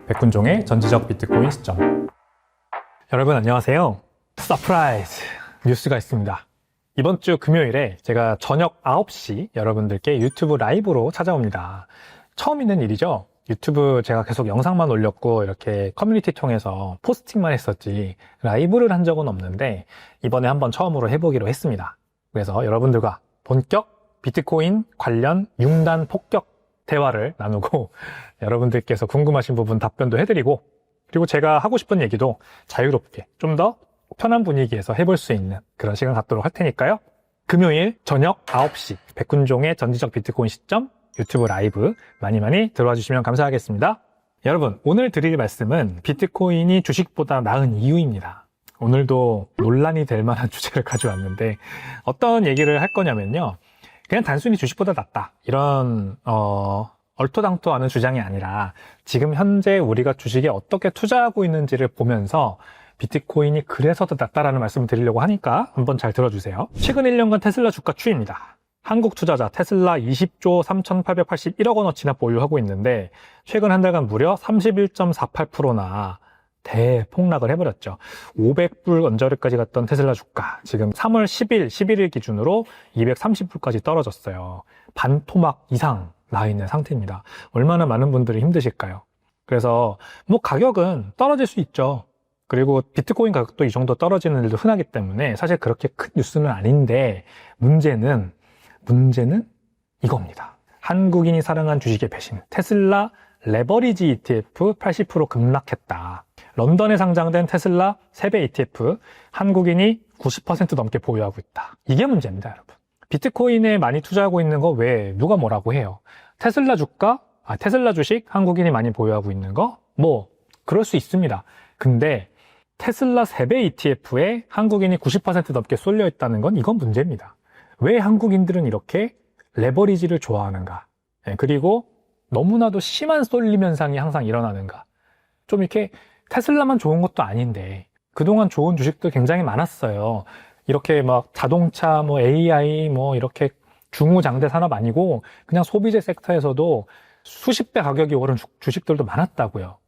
백군종의 전지적 비트코인 시점. 여러분 안녕하세요. 서프라이즈 뉴스가 있습니다. 이번 주 금요일에 제가 저녁 9시 여러분들께 유튜브 라이브로 찾아옵니다. 처음 있는 일이죠. 유튜브 제가 계속 영상만 올렸고 이렇게 커뮤니티 통해서 포스팅만 했었지 라이브를 한 적은 없는데 이번에 한번 처음으로 해보기로 했습니다. 그래서 여러분들과 본격 비트코인 관련 융단 폭격 대화를 나누고 여러분들께서 궁금하신 부분 답변도 해드리고 그리고 제가 하고 싶은 얘기도 자유롭게 좀 더 편한 분위기에서 해볼 수 있는 그런 시간 갖도록 할 테니까요. 금요일 저녁 9시 백군종의 전지적 비트코인 시점 유튜브 라이브 많이 들어와 주시면 감사하겠습니다. 여러분 오늘 드릴 말씀은 비트코인이 주식보다 나은 이유입니다. 오늘도 논란이 될 만한 주제를 가져왔는데 어떤 얘기를 할 거냐면요. 그냥 단순히 주식보다 낫다 이런 얼토당토하는 주장이 아니라 지금 현재 우리가 주식에 어떻게 투자하고 있는지를 보면서 비트코인이 그래서 더 낫다라는 말씀을 드리려고 하니까 한번 잘 들어주세요. 최근 1년간 테슬라 주가 추이입니다. 한국 투자자 테슬라 20조 3,881억 원어치나 보유하고 있는데 최근 한 달간 무려 31.48%나 대폭락을 해버렸죠. 500불 언저리까지 갔던 테슬라 주가 지금 3월 10일, 11일 기준으로 230불까지 떨어졌어요. 반토막 이상 나 있는 상태입니다. 얼마나 많은 분들이 힘드실까요? 그래서 뭐 가격은 떨어질 수 있죠. 그리고 비트코인 가격도 이 정도 떨어지는 일도 흔하기 때문에 사실 그렇게 큰 뉴스는 아닌데 문제는 이겁니다. 한국인이 사랑한 주식의 배신. 테슬라 레버리지 ETF 80% 급락했다. 런던에 상장된 테슬라 3배 ETF 한국인이 90% 넘게 보유하고 있다. 이게 문제입니다, 여러분. 비트코인에 많이 투자하고 있는 거 왜 누가 뭐라고 해요? 테슬라 주식 한국인이 많이 보유하고 있는 거? 뭐 그럴 수 있습니다. 근데 테슬라 3배 ETF에 한국인이 90% 넘게 쏠려 있다는 건 이건 문제입니다. 왜 한국인들은 이렇게 레버리지를 좋아하는가? 그리고 너무나도 심한 쏠림 현상이 항상 일어나는가? 좀 이렇게 테슬라만 좋은 것도 아닌데 그동안 좋은 주식도 굉장히 많았어요. 이렇게 막 자동차, 뭐 AI, 뭐 이렇게 중후장대 산업 아니고 그냥 소비재 섹터에서도 수십 배 가격이 오른 주식들도 많았다고요.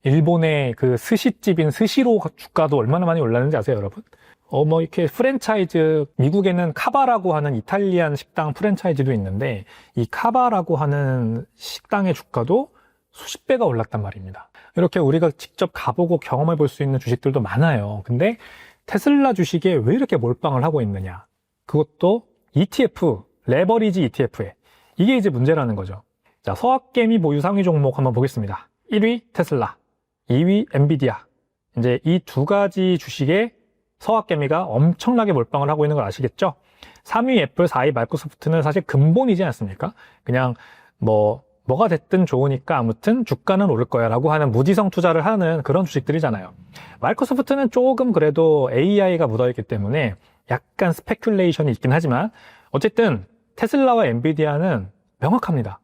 일본의 그 스시집인 스시로 주가도 얼마나 많이 올랐는지 아세요, 여러분? 뭐 이렇게 프랜차이즈, 미국에는 카바라고 하는 이탈리안 식당 프랜차이즈도 있는데 이 카바라고 하는 식당의 주가도 수십 배가 올랐단 말입니다. 이렇게 우리가 직접 가보고 경험해 볼 수 있는 주식들도 많아요. 근데 테슬라 주식에 왜 이렇게 몰빵을 하고 있느냐? 그것도 ETF, 레버리지 ETF에. 이게 이제 문제라는 거죠. 자, 서학개미 보유 상위 종목 한번 보겠습니다. 1위 테슬라, 2위 엔비디아. 이제 이 두 가지 주식에 서학개미가 엄청나게 몰빵을 하고 있는 걸 아시겠죠? 3위 애플, 4위 마이크로소프트는 사실 근본이지 않습니까? 그냥 뭐가 됐든 좋으니까 아무튼 주가는 오를 거야 라고 하는 무지성 투자를 하는 그런 주식들이잖아요. 마이크로소프트는 조금 그래도 AI가 묻어있기 때문에 약간 스페큘레이션이 있긴 하지만 어쨌든 테슬라와 엔비디아는 명확합니다.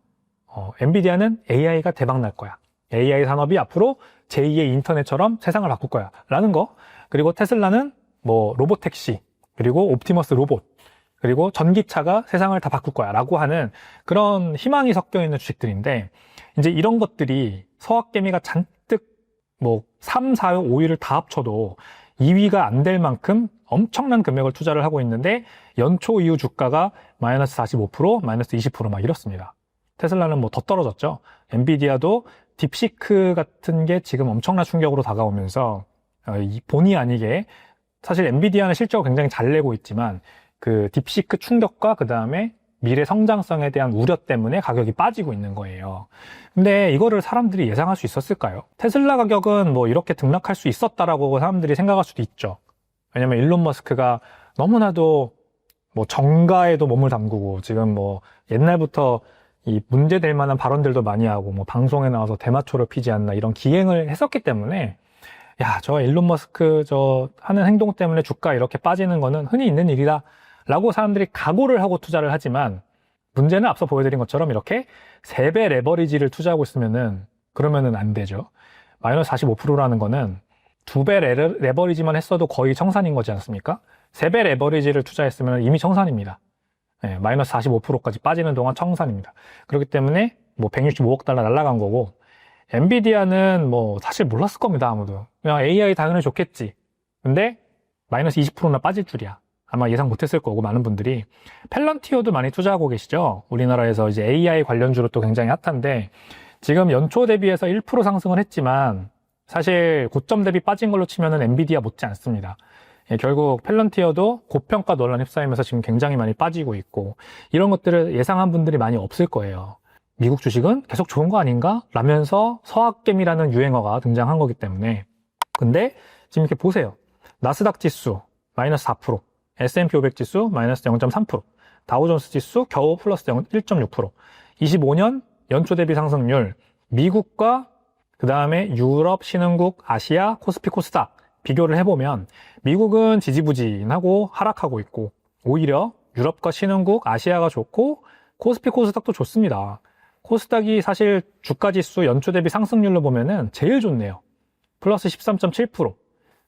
엔비디아는 AI가 대박 날 거야. AI 산업이 앞으로 제2의 인터넷처럼 세상을 바꿀 거야 라는 거. 그리고 테슬라는 뭐 로보택시 그리고 옵티머스 로봇 그리고 전기차가 세상을 다 바꿀 거야 라고 하는 그런 희망이 섞여 있는 주식들인데 이제 이런 것들이 서학개미가 잔뜩 뭐 3, 4, 5위를 다 합쳐도 2위가 안 될 만큼 엄청난 금액을 투자를 하고 있는데 연초 이후 주가가 마이너스 45%, 마이너스 20% 막 이렇습니다. 테슬라는 뭐 더 떨어졌죠. 엔비디아도 딥시크 같은 게 지금 엄청난 충격으로 다가오면서 본의 아니게 사실 엔비디아는 실적을 굉장히 잘 내고 있지만 그 딥시크 충격과 그 다음에 미래 성장성에 대한 우려 때문에 가격이 빠지고 있는 거예요. 근데 이거를 사람들이 예상할 수 있었을까요? 테슬라 가격은 뭐 이렇게 등락할 수 있었다라고 사람들이 생각할 수도 있죠. 왜냐면 일론 머스크가 너무나도 뭐 정가에도 몸을 담그고 지금 뭐 옛날부터 이 문제될 만한 발언들도 많이 하고 뭐 방송에 나와서 대마초를 피지 않나 이런 기행을 했었기 때문에 야, 저 일론 머스크 저 하는 행동 때문에 주가 이렇게 빠지는 거는 흔히 있는 일이다 라고 사람들이 각오를 하고 투자를 하지만 문제는 앞서 보여드린 것처럼 이렇게 3배 레버리지를 투자하고 있으면은 그러면은 안 되죠. 마이너스 45%라는 거는 2배 레버리지만 했어도 거의 청산인 거지 않습니까? 3배 레버리지를 투자했으면 이미 청산입니다. 네, 마이너스 45%까지 빠지는 동안 청산입니다. 그렇기 때문에 뭐 165억 달러 날라간 거고 엔비디아는 뭐 사실 몰랐을 겁니다, 아무도. 그냥 AI 당연히 좋겠지. 근데 마이너스 20%나 빠질 줄이야. 아마 예상 못했을 거고, 많은 분들이. 펠런티어도 많이 투자하고 계시죠? 우리나라에서 이제 AI 관련주로 또 굉장히 핫한데, 지금 연초 대비해서 1% 상승을 했지만, 사실 고점 대비 빠진 걸로 치면은 엔비디아 못지 않습니다. 예, 결국 펠런티어도 고평가 논란 휩싸이면서 지금 굉장히 많이 빠지고 있고, 이런 것들을 예상한 분들이 많이 없을 거예요. 미국 주식은 계속 좋은 거 아닌가? 라면서 서학겜이라는 유행어가 등장한 거기 때문에. 근데 지금 이렇게 보세요. 나스닥 지수 마이너스 4%, S&P 500 지수 마이너스 0.3%, 다우존스 지수 겨우 플러스 1.6%, 25년 연초 대비 상승률, 미국과 그 다음에 유럽, 신흥국, 아시아, 코스피, 코스닥 비교를 해보면 미국은 지지부진하고 하락하고 있고, 오히려 유럽과 신흥국, 아시아가 좋고 코스피, 코스닥도 좋습니다. 코스닥이 사실 주가지수 연초 대비 상승률로 보면은 제일 좋네요. 플러스 13.7%.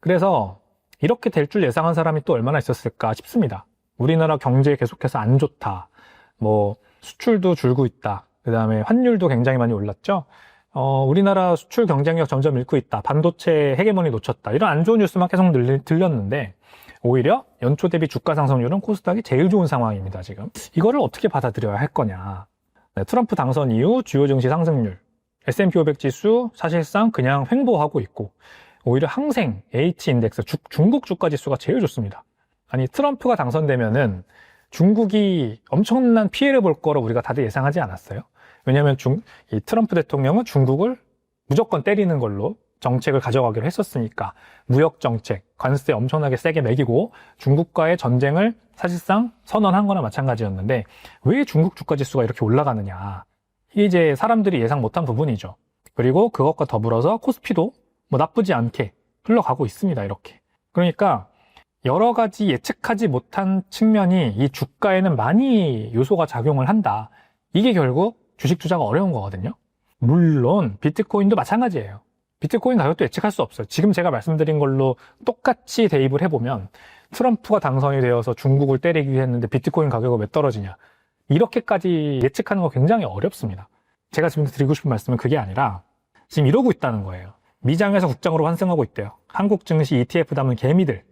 그래서 이렇게 될 줄 예상한 사람이 또 얼마나 있었을까 싶습니다. 우리나라 경제 계속해서 안 좋다. 뭐 수출도 줄고 있다. 그 다음에 환율도 굉장히 많이 올랐죠. 우리나라 수출 경쟁력 점점 잃고 있다. 반도체 헤게모니 놓쳤다. 이런 안 좋은 뉴스만 계속 들렸는데 오히려 연초 대비 주가 상승률은 코스닥이 제일 좋은 상황입니다, 지금. 이거를 어떻게 받아들여야 할 거냐. 네, 트럼프 당선 이후 주요 증시 상승률, S&P 500 지수 사실상 그냥 횡보하고 있고, 오히려 항생 H인덱스, 중국 주가 지수가 제일 좋습니다. 아니, 트럼프가 당선되면은 중국이 엄청난 피해를 볼 거로 우리가 다들 예상하지 않았어요? 왜냐하면 이 트럼프 대통령은 중국을 무조건 때리는 걸로 정책을 가져가기로 했었으니까, 무역 정책, 관세 엄청나게 세게 매기고 중국과의 전쟁을 사실상 선언한 거나 마찬가지였는데 왜 중국 주가 지수가 이렇게 올라가느냐. 이게 이제 사람들이 예상 못한 부분이죠. 그리고 그것과 더불어서 코스피도 뭐 나쁘지 않게 흘러가고 있습니다, 이렇게. 그러니까 여러 가지 예측하지 못한 측면이 이 주가에는 많이 요소가 작용을 한다. 이게 결국 주식 투자가 어려운 거거든요. 물론 비트코인도 마찬가지예요. 비트코인 가격도 예측할 수 없어요. 지금 제가 말씀드린 걸로 똑같이 대입을 해보면 트럼프가 당선이 되어서 중국을 때리기 했는데 비트코인 가격이 왜 떨어지냐. 이렇게까지 예측하는 거 굉장히 어렵습니다. 제가 지금 드리고 싶은 말씀은 그게 아니라 지금 이러고 있다는 거예요. 미장에서 국장으로 환승하고 있대요. 한국 증시 ETF 담은 개미들.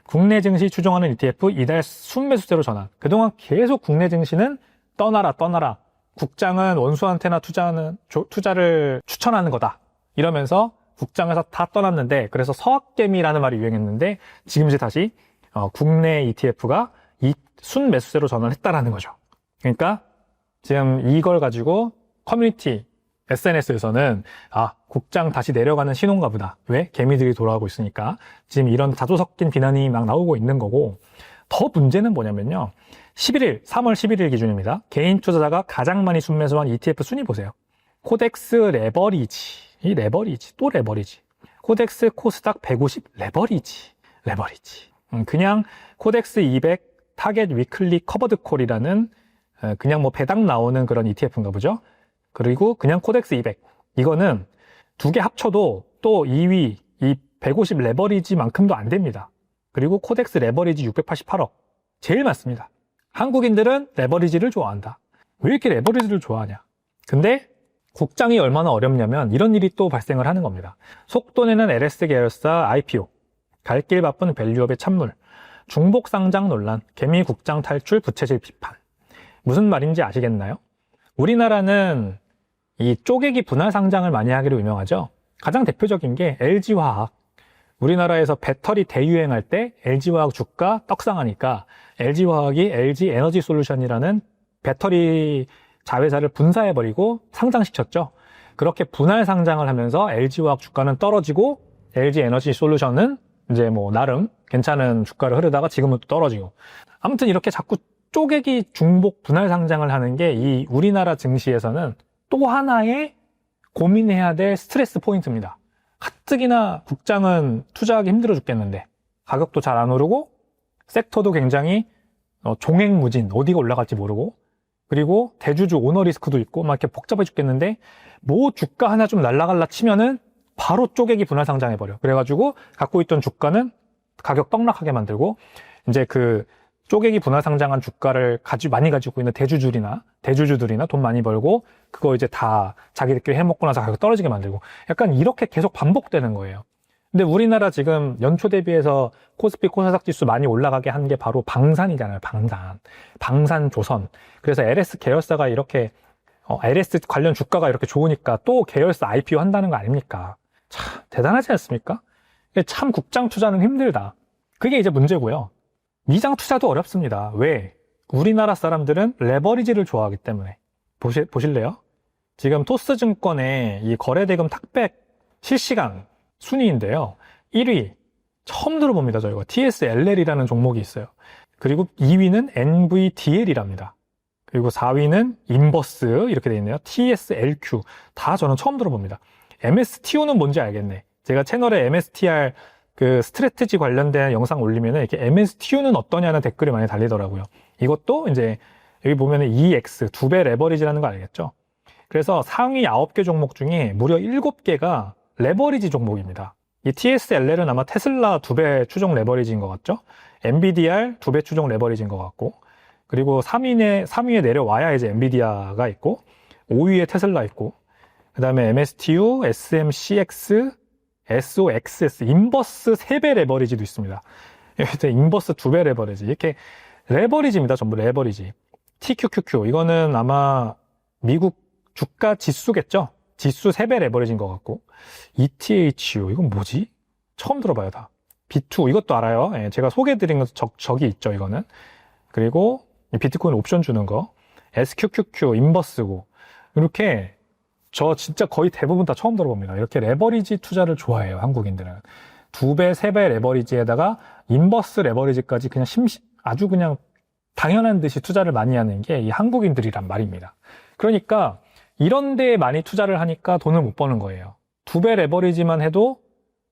국내 증시 추종하는 ETF 이달 순매수세로 전환. 그동안 계속 국내 증시는 떠나라. 국장은 원수한테나 투자를 추천하는 거다. 이러면서 국장에서 다 떠났는데, 그래서 서학개미라는 말이 유행했는데 지금 이제 다시 국내 ETF가 순매수세로 전환했다라는 거죠. 그러니까 지금 이걸 가지고 커뮤니티 SNS에서는 국장 다시 내려가는 신호인가 보다. 왜? 개미들이 돌아오고 있으니까. 지금 이런 다소 섞인 비난이 막 나오고 있는 거고, 더 문제는 뭐냐면요. 3월 11일 기준입니다. 개인 투자자가 가장 많이 순매수한 ETF 순위 보세요. 코덱스 레버리지. 이 레버리지, 또 레버리지. 코덱스 코스닥 150 레버리지. 그냥 코덱스 200 타겟 위클리 커버드 콜이라는 그냥 뭐 배당 나오는 그런 ETF인가 보죠. 그리고 그냥 코덱스 200. 이거는 두 개 합쳐도 또 2위, 이 150 레버리지만큼도 안 됩니다. 그리고 코덱스 레버리지 688억. 제일 많습니다. 한국인들은 레버리지를 좋아한다. 왜 이렇게 레버리지를 좋아하냐? 근데 국장이 얼마나 어렵냐면 이런 일이 또 발생을 하는 겁니다. 속도내는 LS 계열사 IPO, 갈 길 바쁜 밸류업의 찬물, 중복 상장 논란, 개미 국장 탈출 부채질 비판. 무슨 말인지 아시겠나요? 우리나라는 이 쪼개기 분할 상장을 많이 하기로 유명하죠. 가장 대표적인 게 LG화학. 우리나라에서 배터리 대유행할 때 LG화학 주가 떡상하니까 LG화학이 LG에너지솔루션이라는 배터리 자회사를 분사해버리고 상장시켰죠. 그렇게 분할 상장을 하면서 LG화학 주가는 떨어지고 LG에너지솔루션은 이제 뭐 나름 괜찮은 주가를 흐르다가 지금은 또 떨어지고. 아무튼 이렇게 자꾸 쪼개기 중복 분할 상장을 하는 게 이 우리나라 증시에서는 또 하나의 고민해야 될 스트레스 포인트입니다. 가뜩이나 국장은 투자하기 힘들어 죽겠는데 가격도 잘 안 오르고 섹터도 굉장히 종횡무진, 어디가 올라갈지 모르고, 그리고 대주주 오너 리스크도 있고 막 이렇게 복잡해 죽겠는데 뭐 주가 하나 좀 날라갈라 치면은 바로 쪼개기 분할 상장해버려. 그래가지고 갖고 있던 주가는 가격 떡락하게 만들고 이제 그 쪼개기 분할 상장한 주가를 많이 가지고 있는 대주주들이나 돈 많이 벌고 그거 이제 다 자기들끼리 해먹고 나서 가격 떨어지게 만들고 약간 이렇게 계속 반복되는 거예요. 근데 우리나라 지금 연초 대비해서 코스피 코스닥 지수 많이 올라가게 한 게 바로 방산이잖아요. 방산조선. 그래서 LS 계열사가 이렇게 LS 관련 주가가 이렇게 좋으니까 또 계열사 IPO 한다는 거 아닙니까? 참 대단하지 않습니까? 참 국장 투자는 힘들다. 그게 이제 문제고요. 미장 투자도 어렵습니다. 왜? 우리나라 사람들은 레버리지를 좋아하기 때문에. 보실래요? 지금 토스증권의 이 거래대금 탁백 실시간 순위인데요. 1위 처음 들어봅니다. 저희가 TSLL이라는 종목이 있어요. 그리고 2위는 NVDL이랍니다. 그리고 4위는 인버스 이렇게 돼 있네요. TSLQ 다 저는 처음 들어봅니다. MSTO는 뭔지 알겠네. 제가 채널에 MSTR 그 스트래티지 관련된 영상 올리면은 이렇게 MSTU는 어떠냐는 댓글이 많이 달리더라고요. 이것도 이제 여기 보면은 EX 2배 레버리지라는 거 알겠죠? 그래서 상위 9개 종목 중에 무려 7개가 레버리지 종목입니다. 이 TSLL은 아마 테슬라 2배 추종 레버리지인 것 같죠? NVDR 2배 추종 레버리지인 것 같고, 그리고 3위에 내려와야 이제 엔비디아가 있고, 5위에 테슬라 있고, 그 다음에 MSTU, SMCX, SOXS, 인버스 3배 레버리지도 있습니다. 인버스 2배 레버리지. 이렇게 레버리지입니다. 전부 레버리지. TQQQ, 이거는 아마 미국 주가 지수겠죠? 지수 3배 레버리지인 것 같고. ETHU, 이건 뭐지? 처음 들어봐요, 다. B2, 이것도 알아요. 예, 제가 소개해드린 건 적이 있죠, 이거는. 그리고 비트코인 옵션 주는 거. SQQQ, 인버스고. 이렇게 저 진짜 거의 대부분 다 처음 들어봅니다. 이렇게 레버리지 투자를 좋아해요, 한국인들은. 2배, 3배 레버리지에다가 인버스 레버리지까지 그냥 아주 그냥 당연한 듯이 투자를 많이 하는 게 이 한국인들이란 말입니다. 그러니까 이런 데에 많이 투자를 하니까 돈을 못 버는 거예요. 2배 레버리지만 해도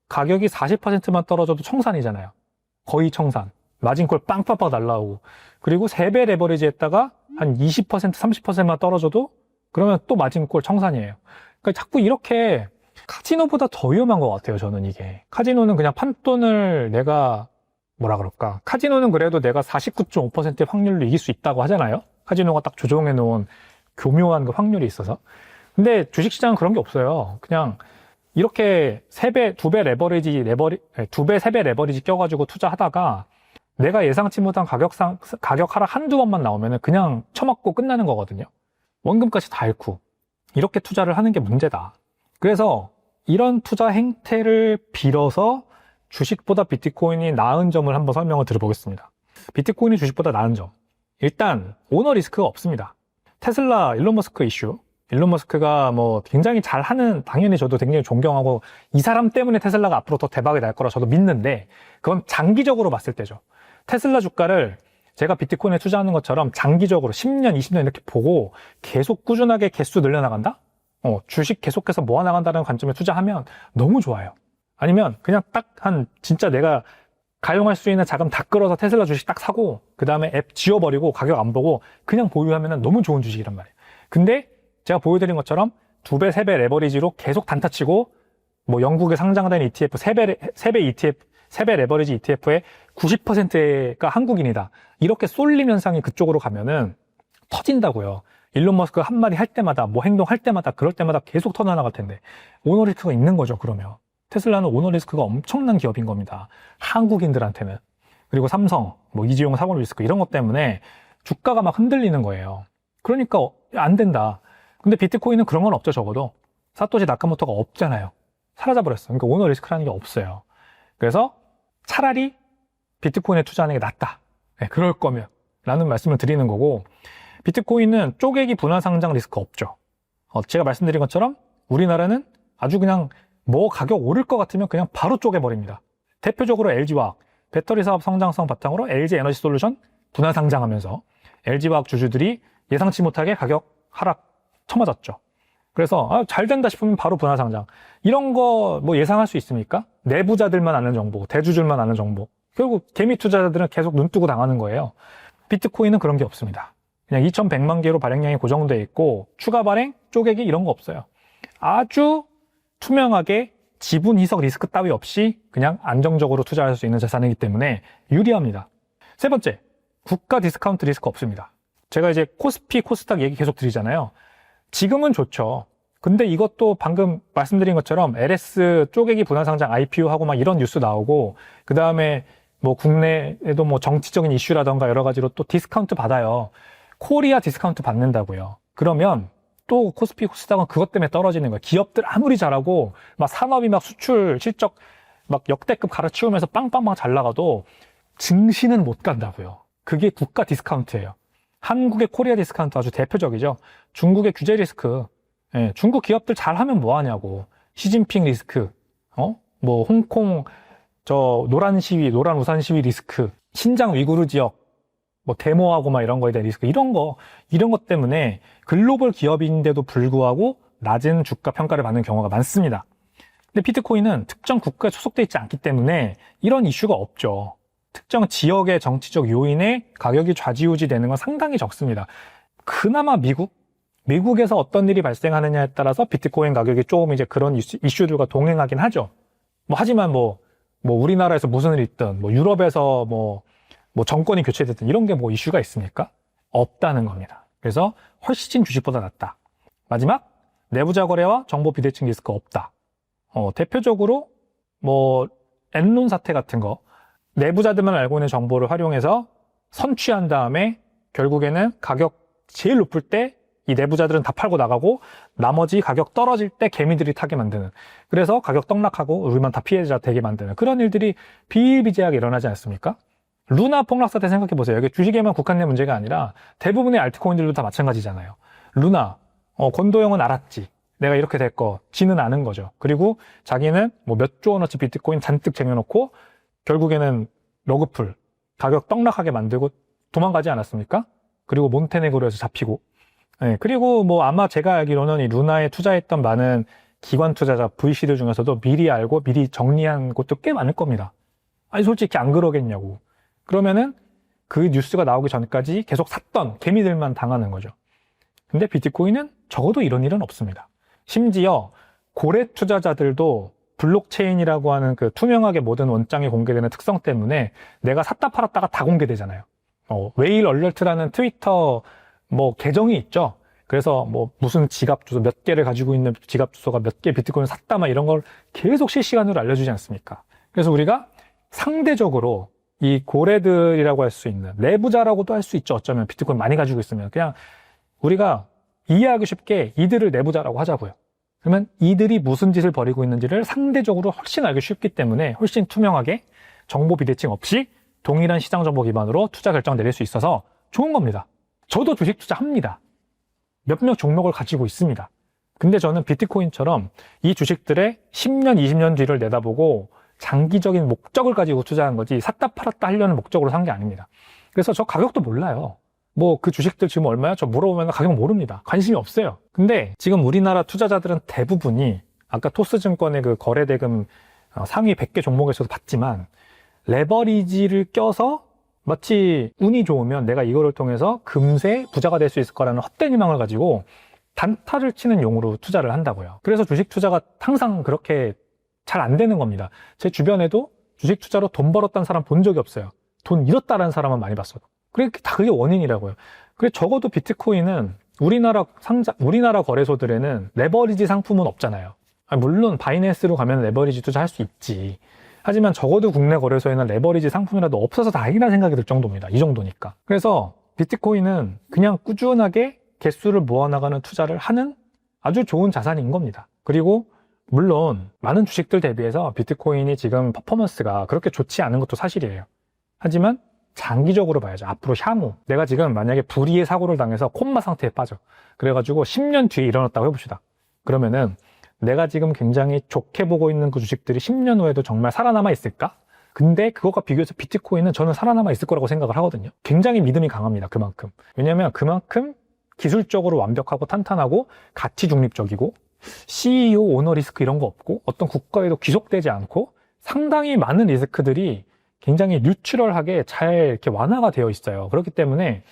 가격이 40%만 떨어져도 청산이잖아요. 거의 청산. 마진콜 빵빵빵 날라오고. 그리고 3배 레버리지 했다가 한 20%, 30%만 떨어져도 그러면 또 마진콜 청산이에요. 그러니까 자꾸 이렇게 카지노보다 더 위험한 것 같아요, 저는 이게. 카지노는 그냥 판돈을 내가 뭐라 그럴까. 카지노는 그래도 내가 49.5%의 확률로 이길 수 있다고 하잖아요. 카지노가 딱 조정해 놓은 교묘한 그 확률이 있어서. 근데 주식시장은 그런 게 없어요. 그냥 이렇게 2배, 3배 레버리지 껴가지고 투자하다가 내가 예상치 못한 가격 하락 한두 번만 나오면 그냥 처맞고 끝나는 거거든요. 원금까지 다 잃고. 이렇게 투자를 하는 게 문제다. 그래서 이런 투자 행태를 빌어서 주식보다 비트코인이 나은 점을 한번 설명을 드려보겠습니다. 비트코인이 주식보다 나은 점. 일단 오너 리스크가 없습니다. 테슬라 일론 머스크 이슈. 일론 머스크가 뭐 굉장히 잘하는, 당연히 저도 굉장히 존경하고 이 사람 때문에 테슬라가 앞으로 더 대박이 날 거라 저도 믿는데 그건 장기적으로 봤을 때죠. 테슬라 주가를 제가 비트코인에 투자하는 것처럼 장기적으로 10년, 20년 이렇게 보고 계속 꾸준하게 개수 늘려나간다? 주식 계속해서 모아나간다는 관점에 투자하면 너무 좋아요. 아니면 그냥 딱 진짜 내가 가용할 수 있는 자금 다 끌어서 테슬라 주식 딱 사고 그 다음에 앱 지워버리고 가격 안 보고 그냥 보유하면 너무 좋은 주식이란 말이에요. 근데 제가 보여드린 것처럼 2배, 3배 레버리지로 계속 단타치고 뭐 영국에 상장된 ETF 3배 레버리지 ETF의 90%가 한국인이다. 이렇게 쏠림 현상이 그쪽으로 가면은 터진다고요. 일론 머스크 한마디 할 때마다 뭐 행동할 때마다 그럴 때마다 계속 터져나갈 텐데 오너 리스크가 있는 거죠. 그러면 테슬라는 오너 리스크가 엄청난 기업인 겁니다. 한국인들한테는. 그리고 삼성, 뭐 이재용 사고 리스크 이런 것 때문에 주가가 막 흔들리는 거예요. 그러니까 안 된다. 근데 비트코인은 그런 건 없죠. 적어도 사토시 나카모토가 없잖아요. 사라져버렸어. 그러니까 오너 리스크라는 게 없어요. 그래서 차라리 비트코인에 투자하는 게 낫다. 네, 그럴 거면 라는 말씀을 드리는 거고, 비트코인은 쪼개기 분할 상장 리스크 없죠. 제가 말씀드린 것처럼 우리나라는 아주 그냥 뭐 가격 오를 것 같으면 그냥 바로 쪼개버립니다. 대표적으로 LG화학, 배터리 사업 성장성 바탕으로 LG에너지솔루션 분할 상장하면서 LG화학 주주들이 예상치 못하게 가격 하락 쳐맞았죠. 그래서 잘 된다 싶으면 바로 분할 상장. 이런 거 뭐 예상할 수 있습니까? 내부자들만 아는 정보, 대주주들만 아는 정보. 결국 개미 투자자들은 계속 눈 뜨고 당하는 거예요. 비트코인은 그런 게 없습니다. 그냥 2100만 개로 발행량이 고정되어 있고 추가 발행, 쪼개기 이런 거 없어요. 아주 투명하게 지분 희석 리스크 따위 없이 그냥 안정적으로 투자할 수 있는 자산이기 때문에 유리합니다. 세 번째, 국가 디스카운트 리스크 없습니다. 제가 이제 코스피, 코스닥 얘기 계속 드리잖아요. 지금은 좋죠. 근데 이것도 방금 말씀드린 것처럼 LS 쪼개기 분할상장 IPO 하고 막 이런 뉴스 나오고, 그 다음에 뭐 국내에도 뭐 정치적인 이슈라던가 여러 가지로 또 디스카운트 받아요. 코리아 디스카운트 받는다고요. 그러면 또 코스피, 코스닥은 그것 때문에 떨어지는 거예요. 기업들 아무리 잘하고 막 산업이 막 수출 실적 막 역대급 갈아치우면서 빵빵빵 잘 나가도 증시는 못 간다고요. 그게 국가 디스카운트예요. 한국의 코리아 디스카운트 아주 대표적이죠. 중국의 규제 리스크. 예, 중국 기업들 잘하면 뭐 하냐고. 시진핑 리스크. 뭐 홍콩 노란 우산 시위 리스크. 신장 위구르 지역 뭐 데모하고 막 이런 거에 대한 리스크. 이런 것 때문에 글로벌 기업인데도 불구하고 낮은 주가 평가를 받는 경우가 많습니다. 근데 비트코인은 특정 국가에 소속돼 있지 않기 때문에 이런 이슈가 없죠. 특정 지역의 정치적 요인에 가격이 좌지우지 되는 건 상당히 적습니다. 그나마 미국에서 어떤 일이 발생하느냐에 따라서 비트코인 가격이 조금 이제 그런 이슈들과 동행하긴 하죠. 하지만 우리나라에서 무슨 일이 있든, 유럽에서 정권이 교체됐든 이런 게 이슈가 있습니까? 없다는 겁니다. 그래서 훨씬 주식보다 낫다. 마지막, 내부자 거래와 정보 비대칭 리스크 없다. 대표적으로 엔론 사태 같은 거, 내부자들만 알고 있는 정보를 활용해서 선취한 다음에 결국에는 가격 제일 높을 때 이 내부자들은 다 팔고 나가고 나머지 가격 떨어질 때 개미들이 타게 만드는, 그래서 가격 떡락하고 우리만 다 피해자 되게 만드는 그런 일들이 비일비재하게 일어나지 않습니까? 루나 폭락 사태 생각해보세요. 이게 주식에만 국한된 문제가 아니라 대부분의 알트코인들도 다 마찬가지잖아요. 루나, 권도영은 알았지. 내가 이렇게 될 거, 지는 아는 거죠. 그리고 자기는 몇 조 원어치 비트코인 잔뜩 쟁여놓고 결국에는 러그풀, 가격 떡락하게 만들고 도망가지 않았습니까? 그리고 몬테네그로에서 잡히고. 네, 그리고 아마 제가 알기로는 이 루나에 투자했던 많은 기관 투자자 VC들 중에서도 미리 알고 미리 정리한 곳도 꽤 많을 겁니다. 아니 솔직히 안 그러겠냐고. 그러면은 그 뉴스가 나오기 전까지 계속 샀던 개미들만 당하는 거죠. 근데 비트코인은 적어도 이런 일은 없습니다. 심지어 고래 투자자들도 블록체인이라고 하는 그 투명하게 모든 원장이 공개되는 특성 때문에 내가 샀다 팔았다가 다 공개되잖아요. 웨일 얼러트라는 트위터 계정이 있죠. 그래서 무슨 지갑 주소 몇 개를 가지고 있는 지갑 주소가 몇 개 비트코인을 샀다 막 이런 걸 계속 실시간으로 알려주지 않습니까? 그래서 우리가 상대적으로 이 고래들이라고 할 수 있는 내부자라고도 할 수 있죠. 어쩌면 비트코인 많이 가지고 있으면 그냥 우리가 이해하기 쉽게 이들을 내부자라고 하자고요. 그러면 이들이 무슨 짓을 벌이고 있는지를 상대적으로 훨씬 알기 쉽기 때문에 훨씬 투명하게 정보 비대칭 없이 동일한 시장 정보 기반으로 투자 결정 내릴 수 있어서 좋은 겁니다. 저도 주식 투자합니다. 몇몇 종목을 가지고 있습니다. 근데 저는 비트코인처럼 이 주식들의 10년, 20년 뒤를 내다보고 장기적인 목적을 가지고 투자한 거지 샀다 팔았다 하려는 목적으로 산 게 아닙니다. 그래서 저 가격도 몰라요. 그 주식들 지금 얼마야? 저 물어보면 가격 모릅니다. 관심이 없어요. 근데 지금 우리나라 투자자들은 대부분이 아까 토스증권의 그 거래대금 상위 100개 종목에서도 봤지만 레버리지를 껴서 마치 운이 좋으면 내가 이거를 통해서 금세 부자가 될 수 있을 거라는 헛된 희망을 가지고 단타를 치는 용으로 투자를 한다고요. 그래서 주식 투자가 항상 그렇게 잘 안 되는 겁니다. 제 주변에도 주식 투자로 돈 벌었다는 사람 본 적이 없어요. 돈 잃었다는 사람은 많이 봤어요. 그게 원인이라고요. 그래 적어도 비트코인은 우리나라 거래소들에는 레버리지 상품은 없잖아요. 물론 바이낸스로 가면 레버리지 투자할 수 있지. 하지만 적어도 국내 거래소에는 레버리지 상품이라도 없어서 다행이라는 생각이 들 정도입니다. 이 정도니까. 그래서 비트코인은 그냥 꾸준하게 개수를 모아나가는 투자를 하는 아주 좋은 자산인 겁니다. 그리고 물론 많은 주식들 대비해서 비트코인이 지금 퍼포먼스가 그렇게 좋지 않은 것도 사실이에요. 하지만 장기적으로 봐야죠. 앞으로 향후 내가 지금 만약에 불의의 사고를 당해서 콤마 상태에 빠져. 그래가지고 10년 뒤에 일어났다고 해봅시다. 그러면은 내가 지금 굉장히 좋게 보고 있는 그 주식들이 10년 후에도 정말 살아남아 있을까? 근데 그것과 비교해서 비트코인은 저는 살아남아 있을 거라고 생각을 하거든요. 굉장히 믿음이 강합니다. 그만큼. 왜냐면 그만큼 기술적으로 완벽하고 탄탄하고 가치 중립적이고 CEO, 오너 리스크 이런 거 없고 어떤 국가에도 귀속되지 않고 상당히 많은 리스크들이 굉장히 뉴트럴하게 잘 이렇게 완화가 되어 있어요. 그렇기 때문에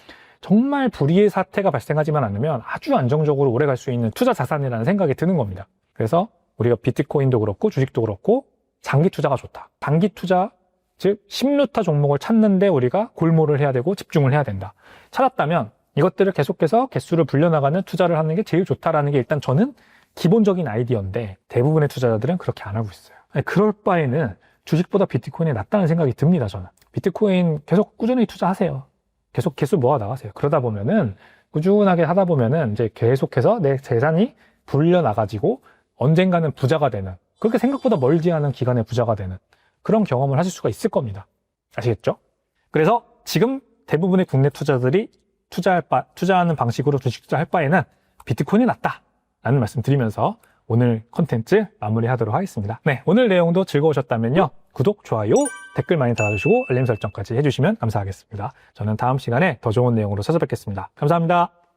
정말 불의의 사태가 발생하지만 않으면 아주 안정적으로 오래 갈 수 있는 투자 자산이라는 생각이 드는 겁니다. 그래서 우리가 비트코인도 그렇고 주식도 그렇고 장기 투자가 좋다. 단기 투자 즉 10루타 종목을 찾는데 우리가 골몰을 해야 되고 집중을 해야 된다. 찾았다면 이것들을 계속해서 개수를 불려나가는 투자를 하는 게 제일 좋다라는 게 일단 저는 기본적인 아이디어인데 대부분의 투자자들은 그렇게 안 하고 있어요. 아니, 그럴 바에는 주식보다 비트코인이 낫다는 생각이 듭니다. 저는. 비트코인 계속 꾸준히 투자하세요. 계속 개수 모아 나가세요. 그러다 보면은 꾸준하게 하다 보면은 이제 계속해서 내 재산이 불려나가지고 언젠가는 부자가 되는, 그렇게 생각보다 멀지 않은 기간에 부자가 되는 그런 경험을 하실 수가 있을 겁니다. 아시겠죠? 그래서 지금 대부분의 국내 투자자들이 투자하는 방식으로 주식 투자할 바에는 비트코인이 낫다 라는 말씀 드리면서 오늘 컨텐츠 마무리하도록 하겠습니다. 네, 오늘 내용도 즐거우셨다면요, 구독, 좋아요, 댓글 많이 달아주시고 알림 설정까지 해주시면 감사하겠습니다. 저는 다음 시간에 더 좋은 내용으로 찾아뵙겠습니다. 감사합니다.